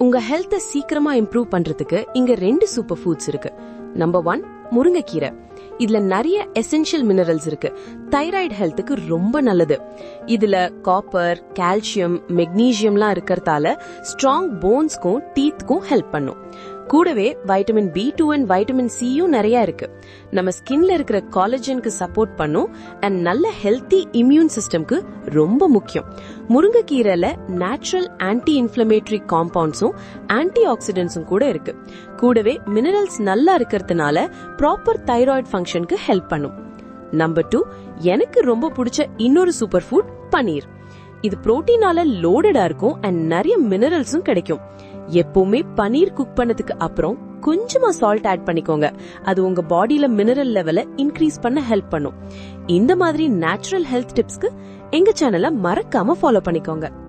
உங்க ஹெல்த்தை சீக்கிரமா இம்ப்ரூவ் பண்றதுக்கு இங்க 2 சூப்பர் ஃபுட்ஸ் இருக்கு. நம்பர் 1 முருங்கைக்கீரை. இதுல நிறைய எசென்ஷியல் மினரல்ஸ் இருக்கு. தைராய்டு ஹெல்த்துக்கு ரொம்ப நல்லது. இதுல காப்பர், கால்சியம், மெக்னீசியம்லாம் இருக்கறதால ஸ்ட்ராங் போன்ஸ்க்கும் டீத்க்கும் ஹெல்ப் பண்ணும். கூடவே வைட்டமின் B2 அண்ட் வைட்டமின் Cயும் நிறைய இருக்கு. நம்ம ஸ்கின்ல இருக்கிற காலஜனுக்கு சப்போர்ட் பண்ணும் அண்ட் நல்ல ஹெல்தி இம்யூன் சிஸ்டம்க்கு ரொம்ப முக்கியம். முருங்கைக்கீரைல நேச்சுரல் ஆன்டி இன்ஃப்ளமேட்டரி காம்பவுண்ட்ஸும் ஆன்டி ஆக்சிடென்ட்ஸும் கூட இருக்கு. கூடவே மினரல்ஸ் நல்லா இருக்கிறதுனால ப்ராப்பர் தைராய்டு ஃபங்க்ஷனுக்கு ஹெல்ப் பண்ணும். நம்பர் 2 எனக்கு ரொம்ப பிடிச்ச இன்னொரு சூப்பர் ஃபுட் பனீர். இது புரோட்டீனால லோடடா இருக்கும் அண்ட் நிறைய மினரல்ஸும் கிடைக்கும். எப்பவுமே பனீர் குக் பண்ணதுக்கு அப்புறம் கொஞ்சமா சால்ட் ஆட் பண்ணிக்கோங்க. அது உங்க பாடியில மினரல் லெவலை இன்க்ரீஸ் பண்ண ஹெல்ப் பண்ணும். இந்த மாதிரி நேச்சுரல் ஹெல்த் டிப்ஸ்க்கு எங்க சேனலை மறக்காம ஃபாலோ பண்ணிக்கோங்க.